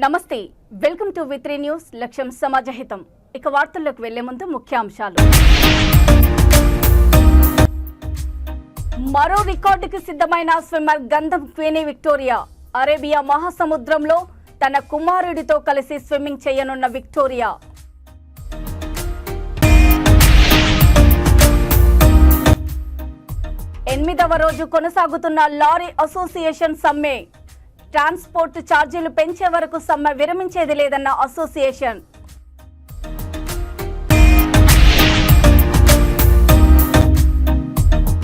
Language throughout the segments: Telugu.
నమస్తే, వెల్కమ్ టు వి3 న్యూస్. లక్ష్యం సమాజహితం. ఇక వార్తల్లోకి వెళ్లే ముందు ముఖ్యాంశాలు. మరో రికార్డుకి సిద్ధమైన స్విమ్మర్ గంధం క్వీనీ విక్టోరియా. అరేబియా మహాసముద్రంలో తన కుమారుడితో కలిసి స్విమ్మింగ్ చేయనున్న విక్టోరియా. ఎనిమిదవ రోజు కొనసాగుతున్న లారీ అసోసియేషన్ సమ్మె. ట్రాన్స్పోర్ట్ ఛార్జీలు పెంచే వరకు సమ్మె విరమించేది లేదన్న అసోసియేషన్.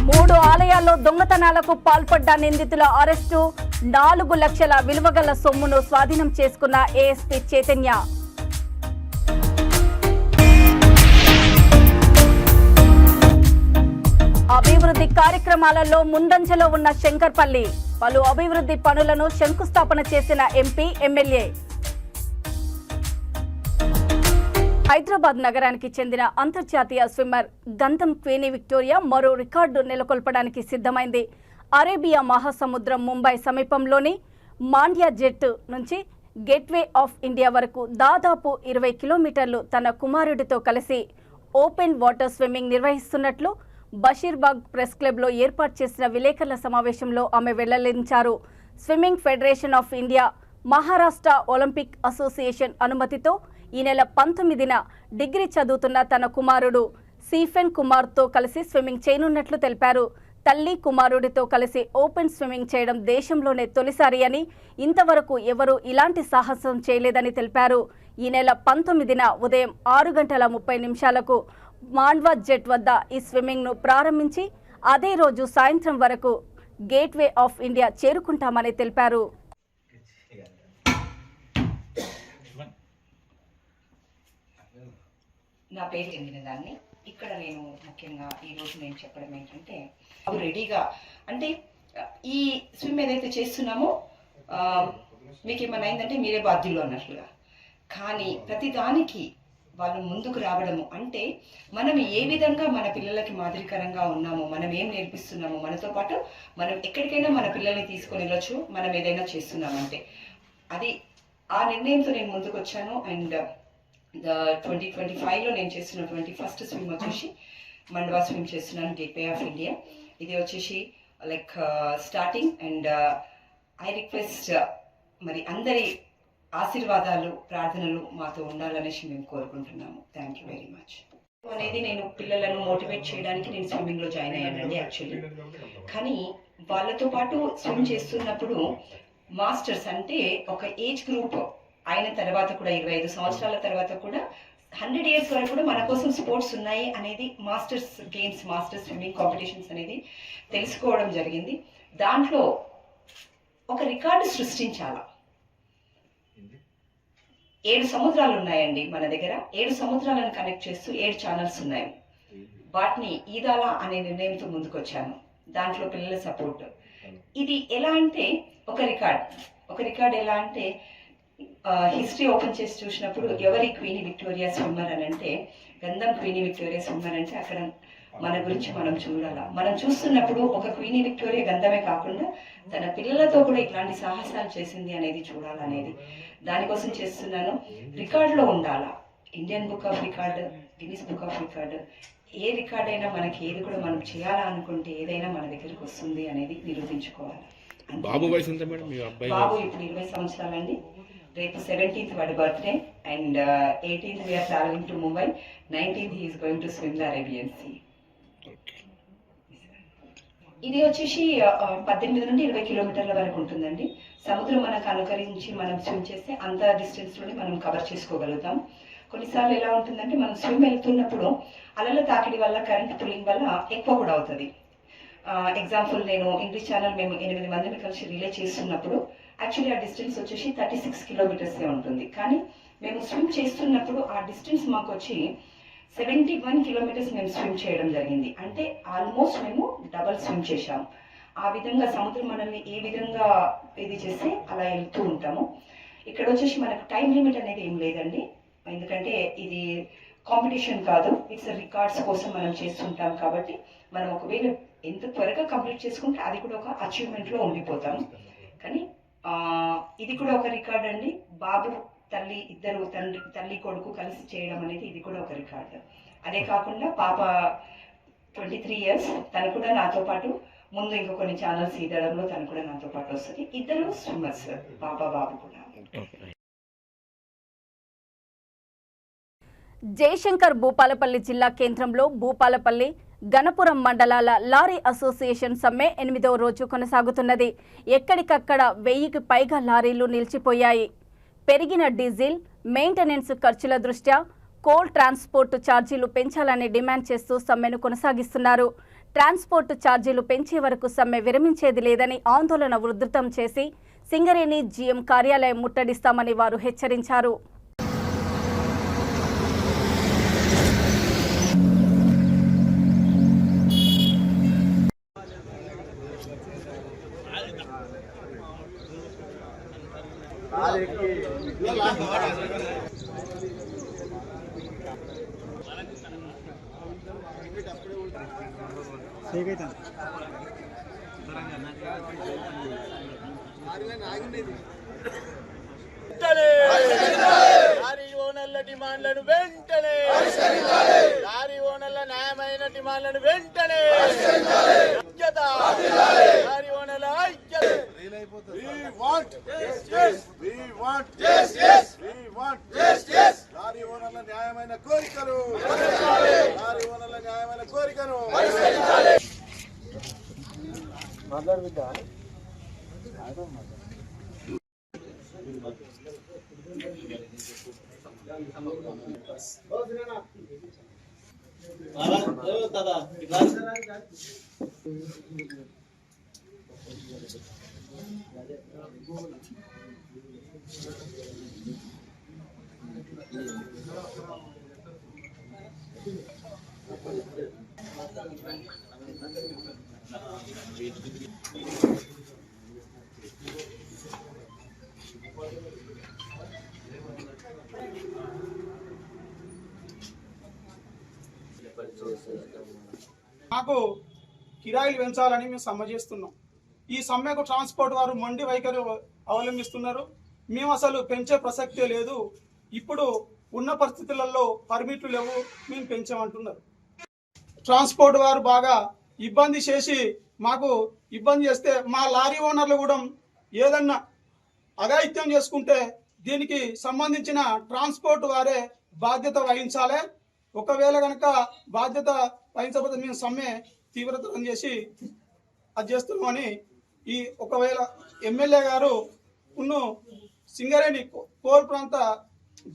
మూడు ఆలయాల్లో దొంగతనాలకు పాల్పడ్డ నిందితుల అరెస్టు. 4 లక్షల విలువగల సొమ్మును స్వాధీనం చేసుకున్న ఏఎస్పీ చైతన్య. అభివృద్ధి కార్యక్రమాలలో ముందంజలో ఉన్న శంకర్పల్లి. పలు అభివృద్ధి పనులను శంకుస్థాపన చేసిన ఎంపీ, ఎమ్మెల్యే. హైదరాబాద్ నగరానికి చెందిన అంతర్జాతీయ స్విమ్మర్ గంధం క్వీనీ విక్టోరియా మరో రికార్డు నెలకొల్పడానికి సిద్ధమైంది. అరేబియా మహాసముద్రం ముంబై సమీపంలోని మాండ్యా జెట్ నుంచి గేట్వే ఆఫ్ ఇండియా వరకు దాదాపు 20 కిలోమీటర్లు తన కుమారుడితో కలిసి ఓపెన్ వాటర్ స్విమ్మింగ్ నిర్వహిస్తున్నట్లు బషీర్బాగ్ ప్రెస్ క్లబ్లో ఏర్పాటు చేసిన విలేకరుల సమావేశంలో ఆమె వెల్లడించారు. Swimming federation of India, Maharashtra Olympic association అనుమతితో ఈ నెల 19న డిగ్రీ చదువుతున్న తన కుమారుడు సీఫెన్ కుమార్తో కలిసి స్విమ్మింగ్ చేయనున్నట్లు తెలిపారు. తల్లి, కుమారుడితో కలిసి ఓపెన్ స్విమ్మింగ్ చేయడం దేశంలోనే తొలిసారి అని, ఇంతవరకు ఎవరూ ఇలాంటి సాహసం చేయలేదని తెలిపారు. ఈ నెల 19న ఉదయం 6:30 మాండ్వా జెట్ వద్ద ఈ స్విమ్మింగ్ను ప్రారంభించి అదే రోజు సాయంత్రం వరకు గేట్వే ఆఫ్ ఇండియా చేరుకుంటామని తెలిపారు. నా పేరు చెందిన దాన్ని ఇక్కడ నేను ముఖ్యంగా ఈరోజు నేను చెప్పడం ఏంటంటే, రెడీగా అంటే ఈ స్విమ్ ఏదైతే చేస్తున్నామో మీకు ఏమైనా అయిందంటే మీరే బాధ్యులు అన్నట్లుగా. కానీ ప్రతిదానికి వాళ్ళు ముందుకు రావడము అంటే మనం ఏ విధంగా మన పిల్లలకి మాదిరికరంగా ఉన్నామో, మనం ఏం నేర్పిస్తున్నామో, మనతో పాటు మనం ఎక్కడికైనా మన పిల్లల్ని తీసుకొని వెళ్ళొచ్చు మనం ఏదైనా చేస్తున్నామంటే. అది ఆ నిర్ణయంతో నేను ముందుకు వచ్చాను. అండ్ 2025లో నేను చేస్తున్న 21st స్విమ్ వచ్చేసి మండ్వా స్విమ్ చేస్తున్నాను, గేట్వే ఆఫ్ ఇండియా. ఇది వచ్చేసి like starting. And I request మరి అందరి ఆశీర్వాదాలు, ప్రార్థనలు మాతో ఉండాలనేసి మేము కోరుకుంటున్నాము. Thank you very much. అనేది నేను పిల్లలను మోటివేట్ చేయడానికి నేను స్విమ్మింగ్లో జాయిన్ అయ్యానండి యాక్చువల్లీ. కానీ వాళ్ళతో పాటు స్విమ్ చేస్తున్నప్పుడు మాస్టర్స్ అంటే ఒక ఏజ్ గ్రూప్ అయిన తర్వాత కూడా 25 సంవత్సరాల తర్వాత కూడా 100 years వరకు కూడా మన కోసం స్పోర్ట్స్ ఉన్నాయి అనేది masters games, masters swimming competitions అనేది తెలుసుకోవడం జరిగింది. దాంట్లో ఒక రికార్డు సృష్టించాలా. 7 సముద్రాలు ఉన్నాయండి మన దగ్గర. 7 సముద్రాలను కనెక్ట్ చేస్తూ 7 ఛానల్స్ ఉన్నాయి. వాటిని ఈదాలా అనే నిర్ణయంతో ముందుకొచ్చాను. దాంట్లో పిల్లల సపోర్ట్. ఇది ఎలా అంటే ఒక రికార్డ్ ఎలా అంటే హిస్టరీ ఓపెన్ చేసి చూసినప్పుడు ఎవరి క్వీనీ విక్టోరియా స్విమ్మర్ అని అంటే గంధం క్వీనీ విక్టోరియా స్విమ్మర్ అంటే అక్కడ మన గురించి మనం చూడాలా. మనం చూస్తున్నప్పుడు ఒక క్వీనీ విక్టోరియా గంధమే కాకుండా తన పిల్లలతో కూడా ఇట్లాంటి సాహసాలు చేసింది అనేది చూడాలనేది దానికోసం చేస్తున్నాను. రికార్డులో ఉండాలా. Indian book of record, Guinness book of record, A record అయినా మనకి ఏది కూడా మనం చేయాలా అనుకుంటే ఏదైనా మన దగ్గరికి వస్తుంది అనేది నిరూపించుకోవాలి. బాబు వయసు ఎంత మేడం? బాబు ఇప్పుడు 20 సంవత్సరాలండి. రేపు 17th వాడి birthday. And 18th we are travelling to Mumbai. 19th he is going to swim the Arabian sea. ఇది వచ్చేసి 18 నుండి 20 కిలోమీటర్ల వరకు ఉంటుందండి. సముద్రం మనకు అనుకరించి మనం స్విమ్ చేస్తే అంత డిస్టెన్స్లోనే మనం కవర్ చేసుకోగలుగుతాం. కొన్నిసార్లు ఎలా ఉంటుందంటే మనం స్విమ్ వెళ్తున్నప్పుడు అలల తాకిడి వల్ల, కరెంట్ పుల్లింగ్ వల్ల ఎక్కువ కూడా అవుతుంది. ఎగ్జాంపుల్ నేను ఇంగ్లీష్ ఛానల్ మేము 8 మందిని కలిసి రిలే చేస్తున్నప్పుడు యాక్చువల్లీ ఆ డిస్టెన్స్ వచ్చేసి 36 కిలోమీటర్సే ఉంటుంది. కానీ మేము స్విమ్ చేస్తున్నప్పుడు ఆ డిస్టెన్స్ మాకు వచ్చి 71 కిలోమీటర్స్ మేము స్విమ్ చేయడం జరిగింది. అంటే ఆల్మోస్ట్ మేము డబల్ స్విమ్ చేశాము. ఆ విధంగా సముద్రం మనల్ని ఏ విధంగా ఇది చేస్తే అలా వెళ్తూ ఉంటాము. ఇక్కడ వచ్చేసి మనకు టైం లిమిట్ అనేది ఏం లేదండి. ఎందుకంటే ఇది కాంపిటీషన్ కాదు, ఇట్స్ రికార్డ్స్ కోసం మనం చేస్తుంటాం. కాబట్టి మనం ఒకవేళ ఎంత త్వరగా కంప్లీట్ చేసుకుంటే అది కూడా ఒక అచీవ్మెంట్లో ఉండిపోతాం. కానీ ఇది కూడా ఒక రికార్డ్ అండి. బాబు తల్లి ఇద్దరు తల్లి కొడుకు కలిసి చేయడం అనేది ఇది కూడా ఒక రికార్డ్. అదే కాకుండా పాప 23 years, తను కూడా నాతో పాటు ముందు ఇంకో కొన్ని ఛానల్స్ ఈదడంలో తను కూడా నాతో పాటు వస్తుంది. ఇద్దరు స్విమ్మర్స్, పాప బాబు కూడా. జయశంకర్ భూపాలపల్లి జిల్లా కేంద్రంలో భూపాలపల్లి గణపురం మండలాల లారీ అసోసియేషన్ సమ్మె 8వ రోజు కొనసాగుతున్నది. ఎక్కడికక్కడ 1000కి పైగా లారీలు నిలిచిపోయాయి. పెరిగిన డీజిల్, మెయింటెనెన్స్ ఖర్చుల దృష్ట్యా కోల్ ట్రాన్స్పోర్ట్ ఛార్జీలు పెంచాలని డిమాండ్ చేస్తూ సమ్మెను కొనసాగిస్తున్నారు. ట్రాన్స్పోర్ట్ ఛార్జీలు పెంచే వరకు సమ్మె విరమించేది లేదని ఆందోళన ఉధృతం చేసి సింగరేణి జీఎం కార్యాలయం ముట్టడిస్తామని వారు హెచ్చరించారు. లారీ ఓనర్ల డిమాండ్లను వెంటనే, లారీ ఓనర్ల న్యాయమైన డిమాండ్లను వెంటనే, లారీ ఓనర్ల ఐక్యత. లారీ ఓనర్ల న్యాయమైన కోరికను, లారీ ఓనర్ల న్యాయమైన కోరికను మాట్లాడుతుందా? మాకు కిరాయిలు పెంచాలని మేము సమ్మె చేస్తున్నాం. ఈ సమ్మెకు ట్రాన్స్పోర్ట్ వారు మొండి వైఖరి అవలంబిస్తున్నారు. మేము అసలు పెంచే ప్రసక్తే లేదు, ఇప్పుడు ఉన్న పరిస్థితులలో పర్మిట్లు లేవు, మేము పెంచామంటున్నారు. ట్రాన్స్పోర్ట్ వారు బాగా ఇబ్బంది చేసి మాకు ఇబ్బంది చేస్తే మా లారీ ఓనర్లు కూడా ఏదన్నా అఘాయిత్యం చేసుకుంటే దీనికి సంబంధించిన ట్రాన్స్పోర్ట్ వారే బాధ్యత వహించాలి. ఒకవేళ కనుక బాధ్యత వహించకపోతే మేము సమ్మె తీవ్రతరం చేసి అది చేస్తున్నామని ఈ ఒకవేళ ఎమ్మెల్యే గారు ఉన్ను సింగరేణి కోల్ ప్రాంత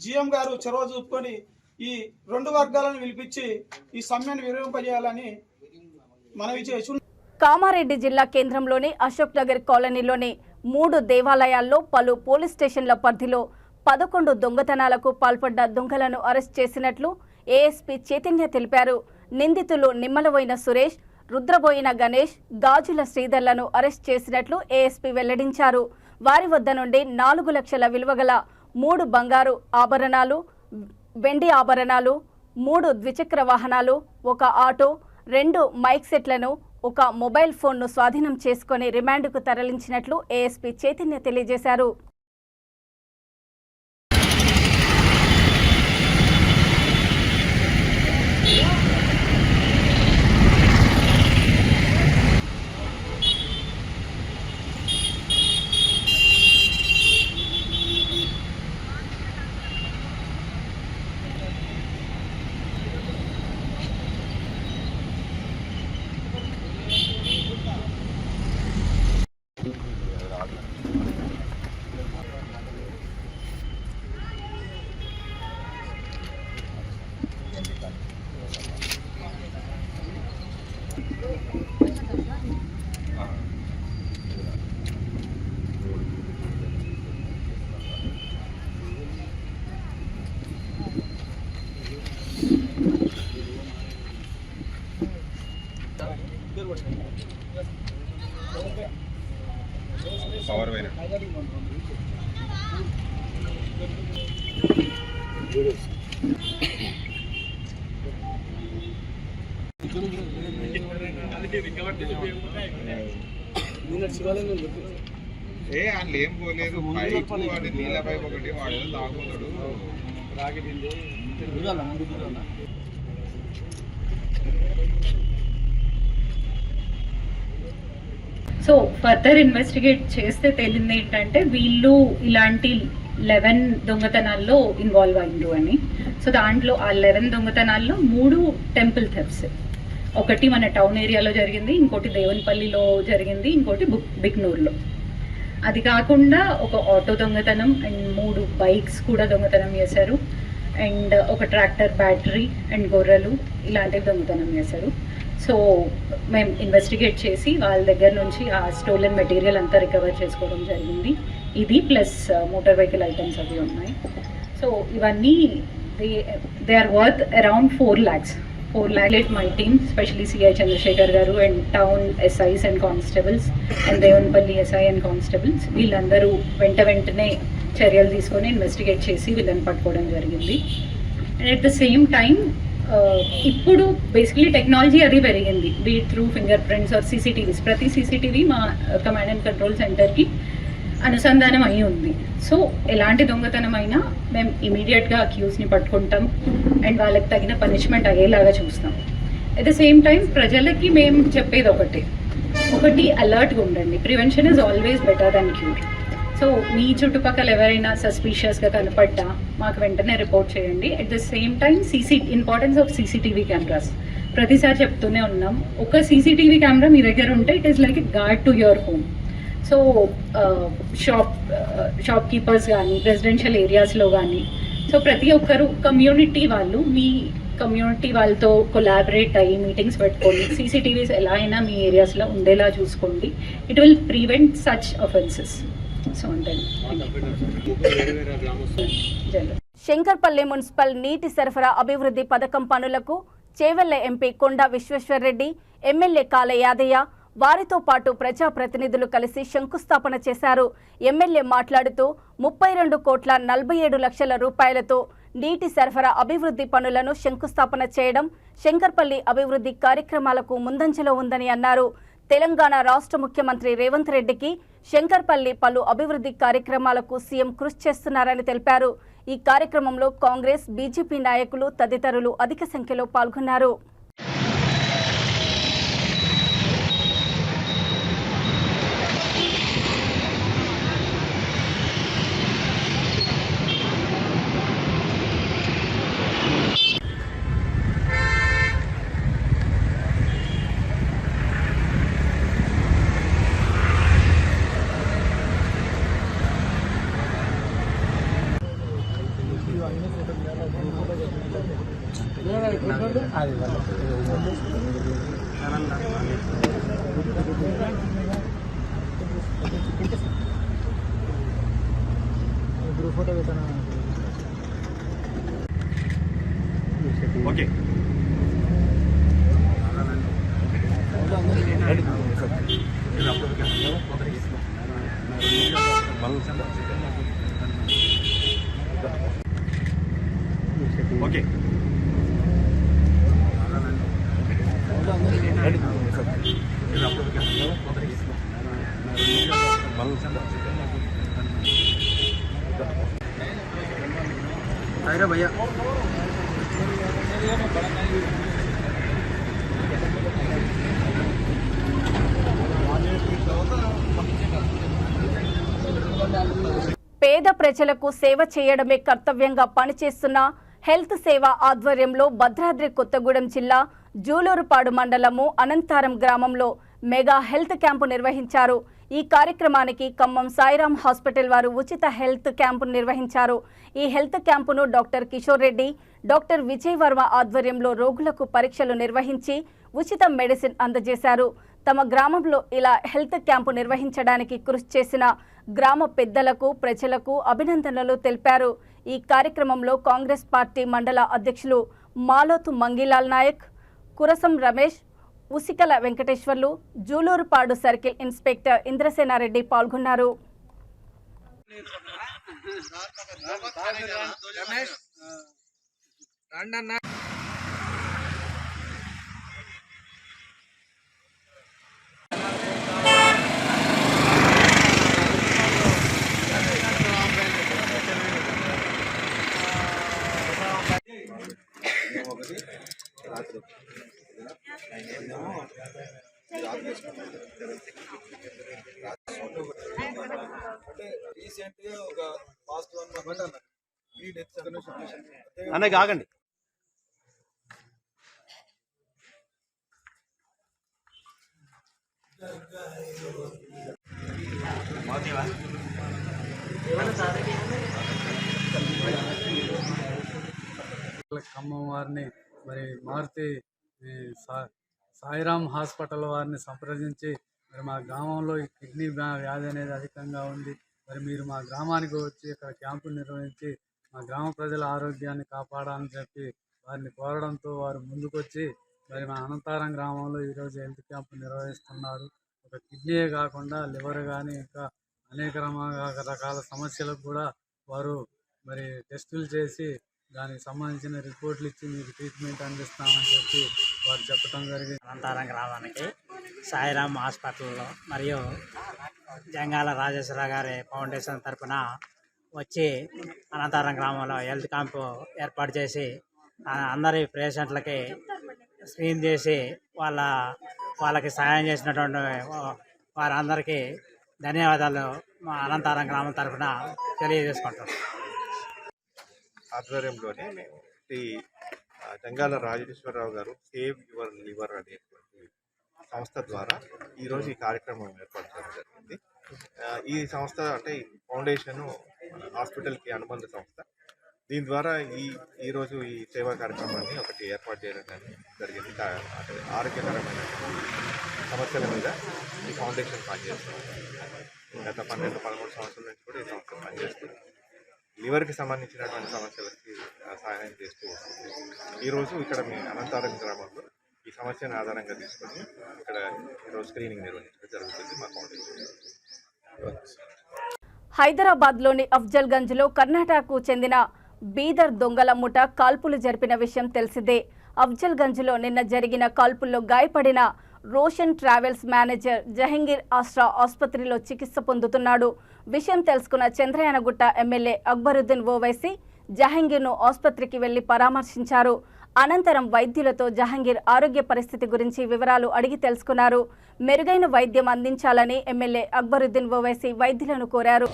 జిఎం గారు చొరవ చూపుకొని ఈ రెండు వర్గాలను పిలిపించి ఈ సమ్మెను విరమింపజేయాలని మనవి చేసి. కామారెడ్డి జిల్లా కేంద్రంలోని అశోక్ నగర్ కాలనీలోని 3 దేవాలయాల్లో పలు పోలీస్ స్టేషన్ల పరిధిలో 11 దొంగతనాలకు పాల్పడ్డ దొంగలను అరెస్ట్ చేసినట్లు ఏఎస్పీ చైతన్య తెలిపారు. నిందితులు నిమ్మలబోయిన సురేష్, రుద్రబోయిన గణేష్, గాజుల శ్రీధర్లను అరెస్ట్ చేసినట్లు ఏఎస్పీ వెల్లడించారు. వారి వద్ద నుండి 4 లక్షల విలువగల 3 బంగారు ఆభరణాలు, వెండి ఆభరణాలు, 3 ద్విచక్ర వాహనాలు, 1 ఆటో, 2 మైక్ సెట్లను, 1 మొబైల్ ఫోన్ను స్వాధీనం చేసుకుని రిమాండ్కు తరలించినట్లు ఏఎస్పీ చైతన్య తెలియజేశారు. పవర్ వైన అందులో ఏం పోలేదు. పైపు వాడి నీళ్ళ పైపు ఒకటి వాడు తాగుతాడు. సో ఫర్దర్ ఇన్వెస్టిగేట్ చేస్తే తేలింది ఏంటంటే వీళ్ళు ఇలాంటి 11 దొంగతనాల్లో ఇన్వాల్వ్ అయ్యిండ్రు అని. సో దాంట్లో ఆ 11 దొంగతనాల్లో 3 టెంపుల్ థెఫ్ట్స్. ఒకటి మన టౌన్ ఏరియాలో జరిగింది, ఇంకోటి దేవునిపల్లిలో జరిగింది, ఇంకోటి బిక్నూర్లో. అది కాకుండా ఒక ఆటో దొంగతనం అండ్ 3 బైక్స్ కూడా దొంగతనం చేశారు. అండ్ ఒక ట్రాక్టర్ బ్యాటరీ అండ్ గొర్రెలు ఇలాంటివి దొంగతనం చేశారు. సో మేము ఇన్వెస్టిగేట్ చేసి వాళ్ళ దగ్గర నుంచి ఆ స్టోలెన్ మెటీరియల్ అంతా రికవర్ చేసుకోవడం జరిగింది. ఇది ప్లస్ మోటార్ వెహికల్ ఐటమ్స్ అవి ఉన్నాయి. సో ఇవన్నీ they are worth around 4 lakhs. My team, especially CI Chandrasekhar garu and town SIs and constables and Devanpalli SI and constables, వీళ్ళందరూ వెంటనే చర్యలు తీసుకొని ఇన్వెస్టిగేట్ చేసి వీళ్ళని పట్టుకోవడం జరిగింది. And at the same time ఇప్పుడు బేసిక్లీ టెక్నాలజీ అది పెరిగింది, be through finger prints or CCTVs. ప్రతి CCTV మా కమాండ్ అండ్ కంట్రోల్ సెంటర్కి అనుసంధానం అయి ఉంది. సో ఎలాంటి దొంగతనం అయినా మేము ఇమీడియట్గా అక్యూజ్ని పట్టుకుంటాం అండ్ వాళ్ళకి తగిన పనిష్మెంట్ అయ్యేలాగా చూస్తాం. అట్ ద సేమ్ టైం ప్రజలకి మేము చెప్పేది ఒకటి అలర్ట్గా ఉండండి. Prevention is always better than cure. So మీ చుట్టుపక్కల ఎవరైనా సస్పీషియస్గా కనపడ్డా మాకు వెంటనే రిపోర్ట్ చేయండి. At the same time importance of CCTV cameras ప్రతిసారి చెప్తూనే ఉన్నాం. ఒక CCTV కెమెరా మీ దగ్గర ఉంటే it is like a guard to your home. So shop keepers కానీ రెసిడెన్షియల్ ఏరియాస్లో కానీ సో ప్రతి ఒక్కరు కమ్యూనిటీ వాళ్ళు మీ కమ్యూనిటీ వాళ్ళతో కొలాబరేట్ అయ్యి మీటింగ్స్ పెట్టుకోండి. CCTVs ఎలా అయినా మీ ఏరియాస్లో ఉండేలా చూసుకోండి. It will prevent such offences. So అంటే శంకర్పల్లి మున్సిపల్ నీటి సరఫరా అభివృద్ధి పథకం పనులకు చేవెళ్ల ఎంపీ కొండా విశ్వేశ్వర్రెడ్డి, ఎమ్మెల్యే కాల యాదయ్య, వారితో పాటు ప్రజాప్రతినిధులు కలిసి శంకుస్థాపన చేశారు. ఎమ్మెల్యే మాట్లాడుతూ 32,47,00,000 రూపాయలతో నీటి సరఫరా అభివృద్ధి పనులను శంకుస్థాపన చేయడం శంకర్పల్లి అభివృద్ధి కార్యక్రమాలకు ముందంజలో ఉందని అన్నారు. తెలంగాణ రాష్ట్ర ముఖ్యమంత్రి రేవంత్ రెడ్డికి శంకర్పల్లి పలు అభివృద్ధి కార్యక్రమాలకు సీఎం కృషి చేస్తున్నారని తెలిపారు. ఈ కార్యక్రమంలో కాంగ్రెస్, బీజేపీ నాయకులు తదితరులు అధిక సంఖ్యలో పాల్గొన్నారు. ఓకే ఓకే भैया పేద ప్రజలకు సేవ చేయడమే కర్తవ్యంగా పనిచేస్తున్న హెల్త్ సేవ ఆధ్వర్యంలో భద్రాద్రి కొత్తగూడెం జిల్లా జూలూరుపాడు మండలము అనంతారం గ్రామంలో మెగా హెల్త్ క్యాంపు నిర్వహించారు. ఈ కార్యక్రమానికి ఖమ్మం సాయిరాం హాస్పిటల్ వారు ఉచిత హెల్త్ క్యాంపును నిర్వహించారు. ఈ హెల్త్ క్యాంపును డాక్టర్ కిషోర్ రెడ్డి, డాక్టర్ విజయ్ వర్మ ఆధ్వర్యంలో రోగులకు పరీక్షలు నిర్వహించి ఉచిత మెడిసిన్ అందజేశారు. తమ గ్రామంలో ఇలా హెల్త్ క్యాంపు నిర్వహించడానికి కృషి చేసిన గ్రామ పెద్దలకు, ప్రజలకు అభినందనలు తెలిపారు. ఈ కార్యక్రమంలో కాంగ్రెస్ పార్టీ మండల అధ్యక్షులు మాలోతు మంగిలాల్ నాయక్, కురసం రమేష్, ఉసికల వెంకటేశ్వర్లు, జూలూరుపాడు సర్కిల్ ఇన్స్పెక్టర్ ఇంద్రసేనారెడ్డి పాల్గొన్నారు. అన్నయ్య ఆగండి. ఖమ్మం వారిని మరి మారుతి సాయిరామ్ హాస్పిటల్ వారిని సంప్రదించి మరి మా గ్రామంలో ఈ కిడ్నీ వ్యాధి అనేది అధికంగా ఉంది, మరి మీరు మా గ్రామానికి వచ్చి ఇక్కడ క్యాంపు నిర్వహించి మా గ్రామ ప్రజల ఆరోగ్యాన్ని కాపాడాలని చెప్పి వారిని కోరడంతో వారు ముందుకొచ్చి మరి మా అనంతారం గ్రామంలో ఈరోజు హెల్త్ క్యాంపు నిర్వహిస్తున్నారు. ఒక కిడ్నీయే కాకుండా లివర్ కానీ ఇంకా అనేక రకాల సమస్యలకు కూడా వారు మరి టెస్టులు చేసి దానికి సంబంధించిన రిపోర్ట్లు ఇచ్చి మీకు ట్రీట్మెంట్ అందిస్తామని చెప్పి వారు చెప్పడం జరిగింది. అనంతారం గ్రామానికి సాయిరామ్ హాస్పిటల్లో మరియు జంగాల రాజేశ్వర గారి ఫౌండేషన్ తరఫున వచ్చి అనంతారం గ్రామంలో హెల్త్ క్యాంపు ఏర్పాటు చేసి అందరి పేషెంట్లకి స్క్రీన్ చేసి వాళ్ళకి సహాయం చేసినటువంటి వారందరికీ ధన్యవాదాలు మా అనంతారం గ్రామం తరఫున తెలియజేసుకుంటాం. ఆధ్వర్యంలోనే మేము ఈ జంగాల రాజేశ్వరరావు గారు సేవ్ యువర్ లివర్ అనేటువంటి సంస్థ ద్వారా ఈరోజు ఈ కార్యక్రమం ఏర్పాటు చేయడం జరిగింది. ఈ సంస్థ అంటే ఫౌండేషన్ హాస్పిటల్కి అనుబంధ సంస్థ. దీని ద్వారా ఈరోజు ఈ సేవా కార్యక్రమాన్ని ఒకటి ఏర్పాటు చేయడం జరిగింది. అంటే ఆరోగ్యకరమైన సమస్యల మీద ఈ ఫౌండేషన్ పనిచేస్తుంది. గత 12-13 సంవత్సరాల నుంచి కూడా ఈ సంస్థ పనిచేస్తుంది. లివర్కి సంబంధించినటువంటి సమస్యలకి సహాయం చేస్తూ వస్తుంది. ఈరోజు ఇక్కడ మీ అనంతారం గ్రామంలో ఈ సమస్యను ఆధారంగా తీసుకొని ఇక్కడ ఈరోజు స్క్రీనింగ్ నిర్వహించడం జరుగుతుంది మా ఫౌండేషన్. హైదరాబాద్లోని అఫ్జల్గంజ్లో కర్ణాటకకు చెందిన బీదర్ దొంగల ముఠ కాల్పులు జరిపిన విషయం తెలిసిందే. అఫ్జల్గంజ్లో నిన్న జరిగిన కాల్పుల్లో గాయపడిన రోషన్ ట్రావెల్స్ మేనేజర్ జహంగీర్ ఆస్ట్రా ఆసుపత్రిలో చికిత్స పొందుతున్నాడు. విషయం తెలుసుకున్న చంద్రయానగుట్ట ఎమ్మెల్యే అక్బరుద్దీన్ ఓవైసీ జహంగీర్ను ఆసుపత్రికి వెళ్లి పరామర్శించారు. అనంతరం వైద్యులతో జహంగీర్ ఆరోగ్య పరిస్థితి గురించి వివరాలు అడిగి తెలుసుకున్నారు. మెరుగైన వైద్యం అందించాలని ఎమ్మెల్యే అక్బరుద్దీన్ ఓవైసీ వైద్యులను కోరారు.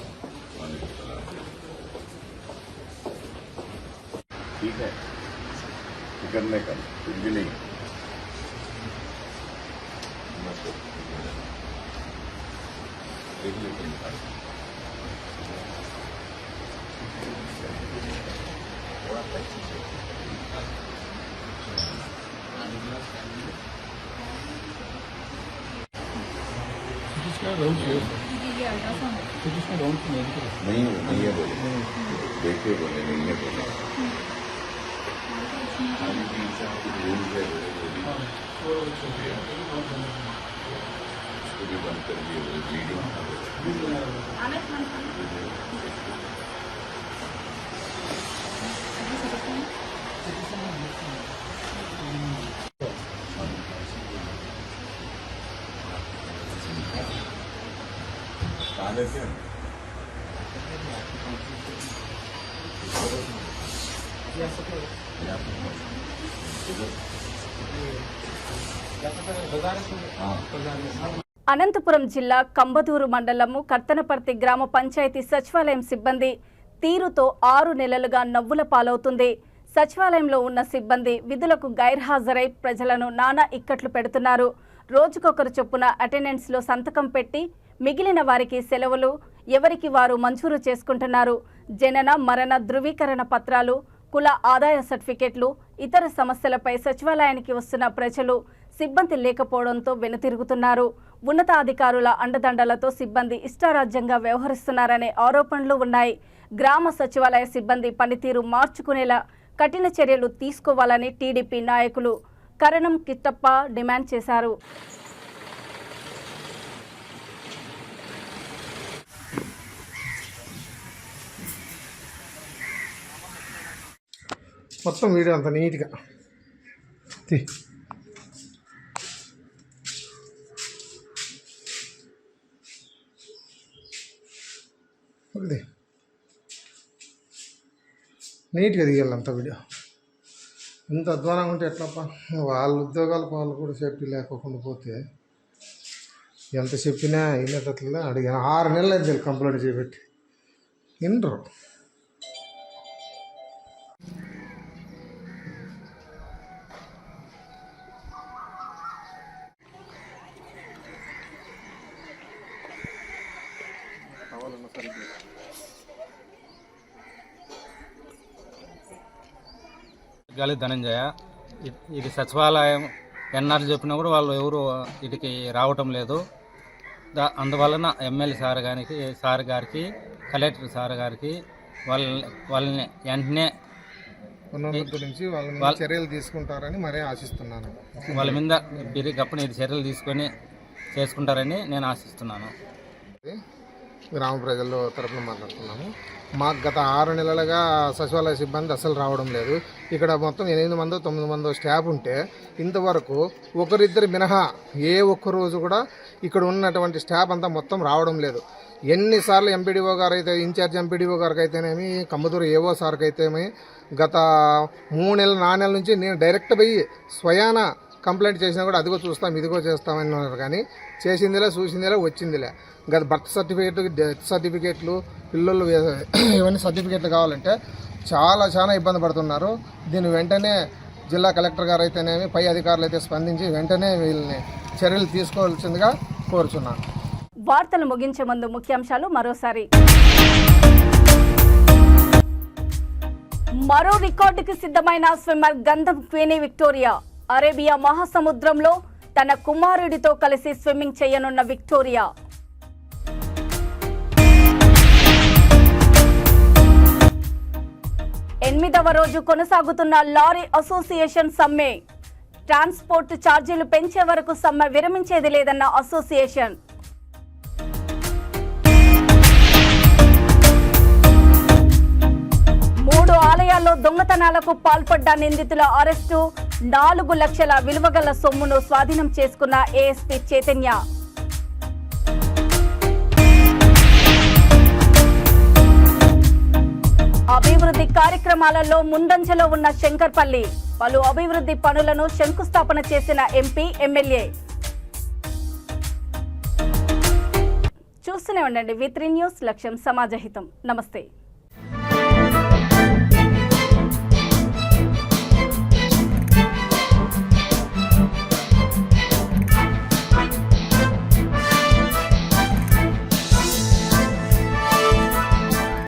नहीं है बोले, देखिए बोले नहीं है बोले, उसको भी बंद कर दिए वीडियो। అనంతపురం జిల్లా కంబదూరు మండలము కర్తనపర్తి గ్రామ పంచాయతీ సచివాలయం సిబ్బంది తీరుతో 6 నెలలుగా నవ్వుల పాలవుతుంది. సచివాలయంలో ఉన్న సిబ్బంది విధులకు గైర్హాజరై ప్రజలను నానా ఇక్కట్లు పెడుతున్నారు. రోజుకొకరు చొప్పున అటెండెన్స్లో సంతకం పెట్టి మిగిలిన వారికి సెలవులు ఎవరికి వారు మంజూరు చేసుకుంటున్నారు. జనన మరణ ధృవీకరణ పత్రాలు, కుల ఆదాయ సర్టిఫికెట్లు, ఇతర సమస్యలపై సచివాలయానికి వస్తున్న ప్రజలు సిబ్బంది లేకపోవడంతో వెనుతిరుగుతున్నారు. ఉన్నతాధికారుల అండదండలతో సిబ్బంది ఇష్టారాజ్యంగా వ్యవహరిస్తున్నారనే ఆరోపణలు ఉన్నాయి. గ్రామ సచివాలయ సిబ్బంది పనితీరు మార్చుకునేలా కఠిన చర్యలు తీసుకోవాలని టీడీపీ నాయకులు కరణం కిట్టప్ప డిమాండ్ చేశారు. మొత్తం వీడియో అంత నీట్గా ఒకటి నీట్గా తీయాలంత వీడియో. ఇంత అధ్వానంగా ఉంటే ఎట్లప్ప, వాళ్ళ ఉద్యోగాలకు వాళ్ళు కూడా సేఫ్టీ లేకోకుండా పోతే ఎంత చెప్పినా వినేటట్లే. అడిగాను 6 నెలలు అయితే కంప్లైంట్ చేయబెట్టి వినరు. గాలి ధనంజయ. ఇది సచివాలయం ఎన్ఆర్ చెప్పినా కూడా వాళ్ళు ఎవరు ఇటుకి రావటం లేదు. అందువలన ఎమ్మెల్యే సార్ గారికి కలెక్టర్ సార్ గారికి వాళ్ళని వెంటనే గురించి చర్యలు తీసుకుంటారని మరీ ఆశిస్తున్నాను. వాళ్ళ మీద బిరిగప్పని ఇది చర్యలు తీసుకొని చేసుకుంటారని నేను ఆశిస్తున్నాను. గ్రామ ప్రజల తరఫున మాట్లాడుతున్నాము. మాకు గత 6 నెలలుగా సచివాలయ సిబ్బంది అసలు రావడం లేదు. ఇక్కడ మొత్తం 8 మందో 9 మందో స్టాఫ్ ఉంటే ఇంతవరకు ఒకరిద్దరు మినహా ఏ ఒక్క రోజు కూడా ఇక్కడ ఉన్నటువంటి స్టాఫ్ అంతా మొత్తం రావడం లేదు. ఎన్నిసార్లు ఎంపీడీఓ గారు అయితే ఇన్ఛార్జ్ ఎంపీడీఓ గారికి అయితేనేమి, కమ్మదూరు ఏవో సార్కి అయితేనేమి గత 3 నెలలు 4 నెలల నుంచి నేను డైరెక్ట్ పోయి స్వయాన కంప్లైంట్ చేసినా కూడా అదిగో చూస్తాం ఇదిగో చేస్తామని ఉన్నారు. కానీ చేసిందిలే చూసిందిలే వచ్చిందిలే. గత బర్త్ సర్టిఫికేట్, డెత్ సర్టిఫికేట్లు, పిల్లలు ఇవన్నీ సర్టిఫికేట్లు కావాలంటే చాలా ఇబ్బంది పడుతున్నారు. దీన్ని వెంటనే జిల్లా కలెక్టర్ గారు అయితేనేమి పై అధికారులు అయితే స్పందించి వెంటనే వీళ్ళని చర్యలు తీసుకోవాల్సిందిగా కోరుచున్నాను. వార్తలు ముగించే ముందు ముఖ్యాంశాలు మరోసారి. మరో రికార్డుకి సిద్ధమైన స్విమ్మర్ గంధం క్వీనీ విక్టోరియా. అరేబియా మహాసముద్రంలో తన కుమారుడితో కలిసి స్విమ్మింగ్ చేయనున్న విక్టోరియా. ఎనిమిదవ రోజు కొనసాగుతున్న లారీ అసోసియేషన్ సమ్మె. ట్రాన్స్పోర్ట్ ఛార్జీలు పెంచే వరకు సమ్మె విరమించేది లేదన్న అసోసియేషన్. మూడు ఆలయాల్లో దొంగతనాలకు పాల్పడ్డ నిందితుల అరెస్టు. 4 లక్షల విలువగల సొమ్మును స్వాధీనం చేసుకున్న ఏఎస్పీ చైతన్య. అభివృద్ధి కార్యక్రమాలలో ముందంజలో ఉన్న శంకర్పల్లి. పలు అభివృద్ధి పనులను శంకుస్థాపన చేసిన ఎంపీ, ఎమ్మెల్యే. చూస్తూనే ఉండండి V3 న్యూస్. లక్ష్యం సమాజహితం. నమస్తే.